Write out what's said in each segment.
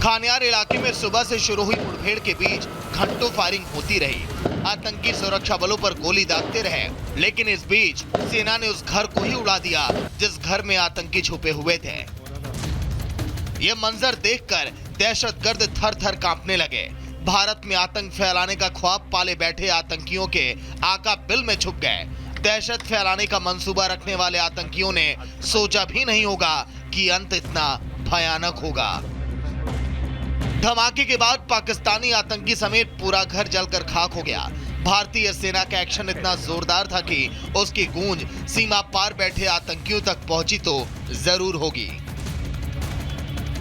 खानियार इलाके में सुबह से शुरू हुई मुठभेड़ के बीच घंटों फायरिंग होती रही। आतंकी सुरक्षा बलों पर गोली दागते रहे, लेकिन इस बीच सेना ने उस घर को ही उड़ा दिया जिस घर में आतंकी छुपे हुए थे। ये मंजर देखकर दहशतगर्द थर थर कांपने लगे। भारत में आतंक फैलाने का ख्वाब पाले बैठे आतंकियों के आका बिल में छुप गए। दहशत फैलाने का मंसूबा रखने वाले आतंकियों ने सोचा भी नहीं होगा कि अंत इतना भयानक होगा। धमाके के बाद पाकिस्तानी आतंकी समेत पूरा घर जलकर खाक हो गया। भारतीय सेना का एक्शन इतना जोरदार था कि उसकी गूंज सीमा पार बैठे आतंकियों तक पहुंची तो जरूर होगी।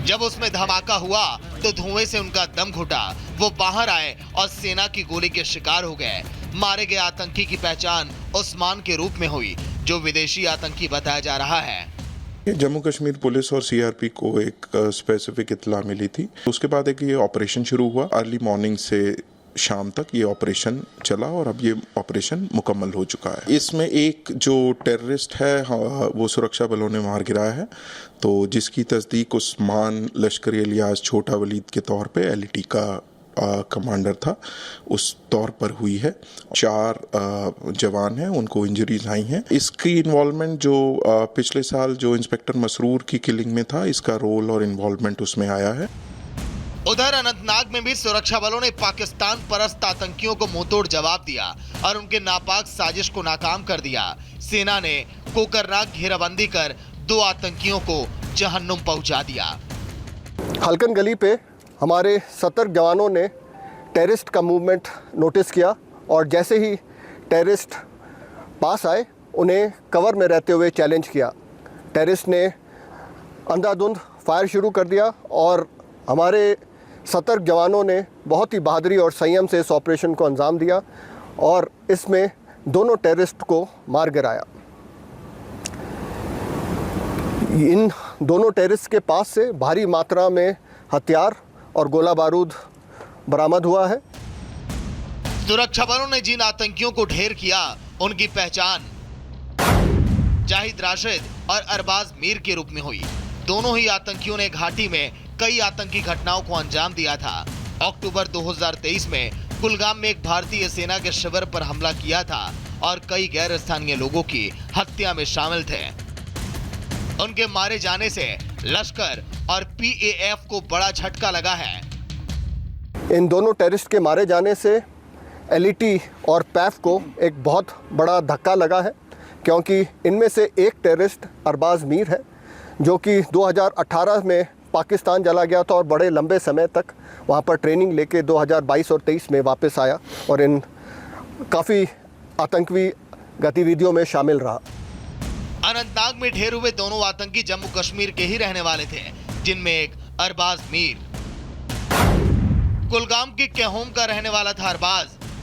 जब उसमें धमाका हुआ तो धुएं से उनका दम घुटा। वो बाहर आए और सेना की गोली के शिकार हो गए। मारे गए आतंकी की पहचान उस्मान के रूप में हुई, जो विदेशी आतंकी बताया जा रहा है। जम्मू कश्मीर पुलिस और सीआरपी को एक स्पेसिफिक इत्तला मिली थी। उसके बाद एक ये ऑपरेशन शुरू हुआ। अर्ली मॉर्निंग से शाम तक ये ऑपरेशन चला और अब ये ऑपरेशन मुकम्मल हो चुका है। इसमें एक जो टेररिस्ट है वो सुरक्षा बलों ने मार गिराया है, तो जिसकी तस्दीक उस्मान लश्करी इलियास छोटा वलीद के तौर पे एलईटी का कमांडर था, उस तौर पर हुई है। 4 जवान हैं, उनको इंजरीज आई हैं। इसकी इन्वॉल्वमेंट जो पिछले साल जो इंस्पेक्टर मसरूर की किलिंग में था, इसका रोल और इन्वॉल्वमेंट उसमें आया है। उधर अनंतनाग में भी सुरक्षा बलों ने पाकिस्तान परस्त आतंकियों को मुंहतोड़ जवाब दिया और उनके नापाक साजिश को नाकाम कर दिया। सेना ने कोकरनाग घेराबंदी कर 2 आतंकियों को जहन्नुम पहुंचा दिया। हल्कन गली पे हमारे सतर्क जवानों ने टेररिस्ट का मूवमेंट नोटिस किया और जैसे ही टेररिस्ट पास आए उन्हें कवर में रहते हुए चैलेंज किया। टेररिस्ट ने अंधाधुंध फायर शुरू कर दिया और हमारे सतर्क जवानों ने बहुत ही बहादुरी और संयम से इस ऑपरेशन को अंजाम दिया और इसमें दोनों टेररिस्ट को मार गिराया। इन दोनों टेररिस्ट के पास से भारी मात्रा में हथियार और गोला बारूद बरामद हुआ है। सुरक्षा बलों ने जिन आतंकियों को ढेर किया, उनकी पहचान जाहिद राशिद और अरबाज मीर के रूप में हुई। दोनों ही आतंकियों ने घाटी में कई आतंकी घटनाओं को अंजाम दिया था। अक्टूबर 2023 में कुलगाम में एक भारतीय सेना के शिविर पर हमला किया था और कई गैर स्थानीय लोगों की हत्या में शामिल थे। उनके मारे जाने से लश्कर और पीएएफ को बड़ा झटका लगा है। इन दोनों टेररिस्ट के मारे जाने से एलईटी और पैफ को एक बहुत बड़ा धक्का लगा है, क्योंकि इनमें से एक टेररिस्ट अरबाज मीर है जो कि 2018 में पाकिस्तान चला गया था और बड़े लंबे समय तक वहाँ पर ट्रेनिंग लेके 2022 और 23 में वापस आया और इन काफ़ी आतंकी गतिविधियों में शामिल रहा। अनंतनाग में ढेर हुए दोनों आतंकी जम्मू कश्मीर के ही रहने वाले थे, जिनमें एक अरबाज मीर कुलगाम के केहोम का रहने वाला था।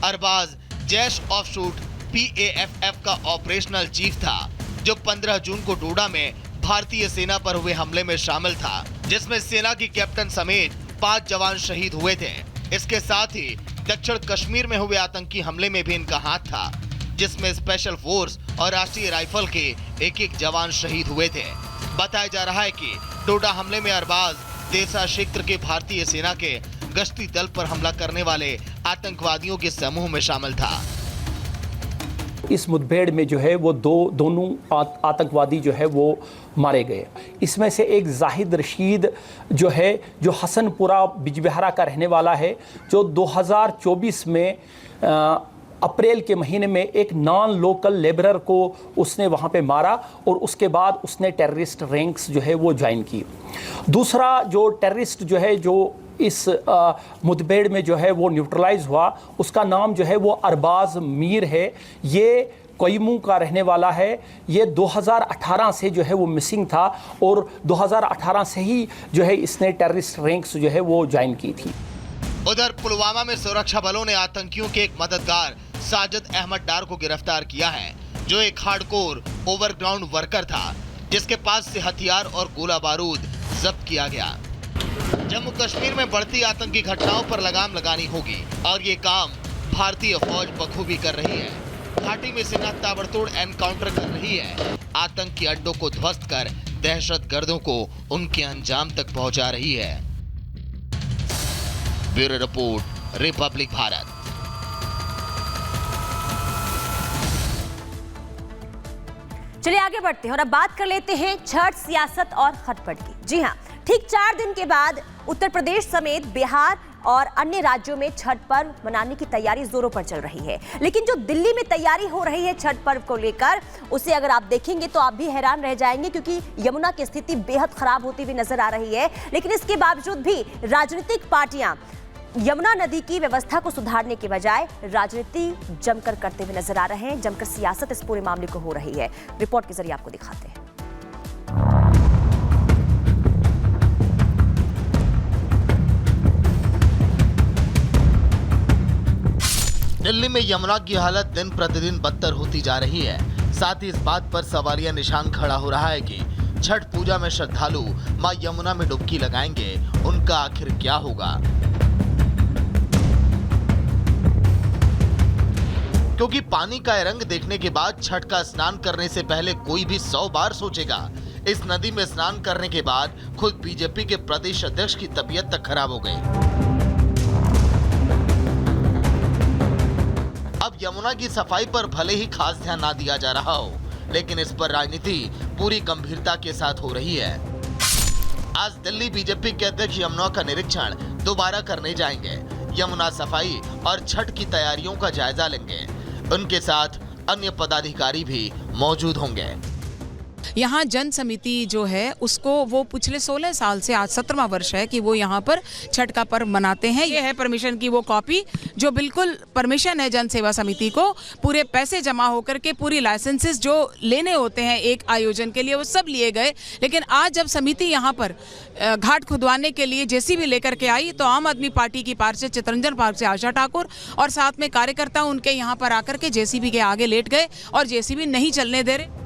अरबाज जैश ऑफशूट पीएएफ का ऑपरेशनल चीफ था, जो 15 जून को डोडा में भारतीय सेना पर हुए हमले में शामिल था, जिसमें सेना की कैप्टन समेत 5 जवान शहीद हुए थे। इसके साथ ही दक्षिण कश्मीर में हुए आतंकी हमले में भी इनका हाथ था, जिसमें स्पेशल फोर्स और राष्ट्रीय राइफल के एक जवान शहीद हुए थे। बताया जा रहा है कि डोडा हमले में अरबाज देसा क्षेत्र के भारतीय सेना के गश्ती दल पर हमला करने वाले आतंकवादियों के समूह में शामिल था। इस मुठभेड़ में जो है वो दोनों आतंकवादी जो है वो मारे गए। इसमें से एक जाहिद रशीद जो है, जो हसनपुरा बिजबिहारा का रहने वाला है, जो 2024 में अप्रैल के महीने में एक नॉन लोकल लेबरर को उसने वहाँ पे मारा और उसके बाद उसने टेररिस्ट रैंक्स जो है वो ज्वाइन की। दूसरा जो टेररिस्ट जो है जो इस मुठभेड़ में जो है वो न्यूट्रलाइज हुआ, उसका नाम जो है वो अरबाज मीर है। ये कोयमू का रहने वाला है। ये 2018 से जो है वो मिसिंग था और 2018 से ही जो है इसने टेररिस्ट रैंक्स जो है वो ज्वाइन की थी। उधर पुलवामा में सुरक्षा बलों ने आतंकियों के एक मददगार साजिद अहमद डार को गिरफ्तार किया है, जो एक हार्डकोर ओवरग्राउंड वर्कर था, जिसके पास से हथियार और गोला बारूद जब्त किया गया। जम्मू कश्मीर में बढ़ती आतंकी घटनाओं पर लगाम लगानी होगी और ये काम भारतीय फौज बखूबी कर रही है। घाटी में सेना ताबड़तोड़ एनकाउंटर कर रही है। आतंकी अड्डों को ध्वस्त कर दहशतगर्दों को उनके अंजाम तक पहुंचा रही है। Bureau report, Republic Bharat. चलिए आगे बढ़ते हैं और अब बात कर लेते हैं छठ, सियासत और खटपट की। जी हां, ठीक 4 दिन के बाद उत्तर प्रदेश समेत बिहार और अन्य राज्यों में छठ पर्व मनाने की तैयारी जोरों पर चल रही है। लेकिन जो दिल्ली में तैयारी हो रही है छठ पर्व को लेकर, उसे अगर आप देखेंगे तो आप भी हैरान रह जाएंगे, क्योंकि यमुना की स्थिति बेहद खराब होती हुई नजर आ रही है। लेकिन इसके बावजूद भी राजनीतिक पार्टियां यमुना नदी की व्यवस्था को सुधारने के बजाय राजनीति जमकर करते हुए नजर आ रहे हैं। जमकर सियासत इस पूरे मामले को हो रही है। रिपोर्ट के जरिए आपको दिखाते हैं। दिल्ली में यमुना की हालत दिन प्रतिदिन बदतर होती जा रही है। साथ ही इस बात पर सवालिया निशान खड़ा हो रहा है कि छठ पूजा में श्रद्धालु मां यमुना में डुबकी लगाएंगे, उनका आखिर क्या होगा? क्योंकि पानी का रंग देखने के बाद छठ का स्नान करने से पहले कोई भी 100 बार सोचेगा। इस नदी में स्नान करने के बाद खुद बीजेपी के प्रदेश अध्यक्ष की तबीयत तक खराब हो गई। अब यमुना की सफाई पर भले ही खास ध्यान ना दिया जा रहा हो, लेकिन इस पर राजनीति पूरी गंभीरता के साथ हो रही है। आज दिल्ली बीजेपी के अध्यक्ष यमुना का निरीक्षण दोबारा करने जाएंगे। यमुना सफाई और छठ की तैयारियों का जायजा लेंगे। उनके साथ अन्य पदाधिकारी भी मौजूद होंगे। यहाँ जन समिति जो है उसको वो पिछले 16 साल से आज 17वां वर्ष है कि वो यहाँ पर छठ का पर्व मनाते हैं। ये है परमिशन की वो कॉपी जो बिल्कुल परमिशन है जन सेवा समिति को, पूरे पैसे जमा होकर के पूरी लाइसेंसेस जो लेने होते हैं एक आयोजन के लिए वो सब लिए गए। लेकिन आज जब समिति यहाँ पर घाट खुदवाने के लिए जेसीबी लेकर के आई तो आम आदमी पार्टी की पार्षद चितरंजन पार्क से आशा ठाकुर और साथ में कार्यकर्ता उनके यहाँ पर आकर के जेसीबी के आगे लेट गए और जेसीबी नहीं चलने दे रहे।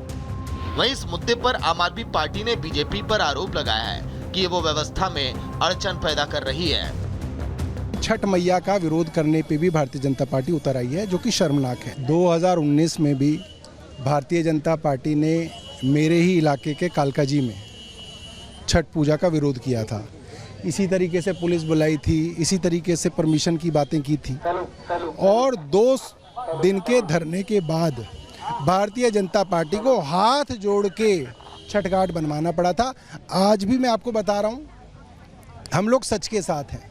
वहीं इस मुद्दे पर आम आदमी पार्टी ने बीजेपी पर आरोप लगाया है कि वो व्यवस्था में अड़चन पैदा कर रही है। छठ मैया का विरोध करने पे भी भारतीय जनता पार्टी उतर आई है, जो कि शर्मनाक है। 2019 में भी भारतीय जनता पार्टी ने मेरे ही इलाके के कालकाजी में छठ पूजा का विरोध किया था। इसी तरीके से पुलिस बुलाई थी, इसी तरीके से परमिशन की बातें की थी और 2 दिन के धरने के बाद भारतीय जनता पार्टी को हाथ जोड़ के छठ घाट बनवाना पड़ा था। आज भी मैं आपको बता रहा हूँ, हम लोग सच के साथ हैं,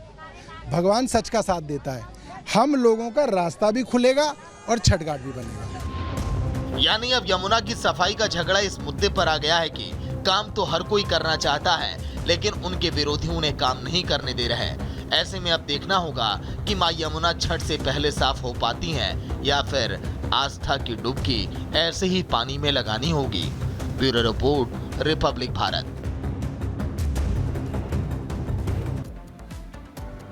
भगवान सच का साथ देता है। हम लोगों का रास्ता भी खुलेगा और छठ घाट भी बनेगा। यानी अब यमुना की सफाई का झगड़ा इस मुद्दे पर आ गया है कि काम तो हर कोई करना चाहता है, लेकिन उनके विरोधी उन्हें काम नहीं करने दे रहे हैं। ऐसे में अब देखना होगा कि मां यमुना छठ से पहले साफ हो पाती हैं या फिर आस्था की डुबकी ऐसे ही पानी में लगानी होगी। Bureau report, Republic Bharat.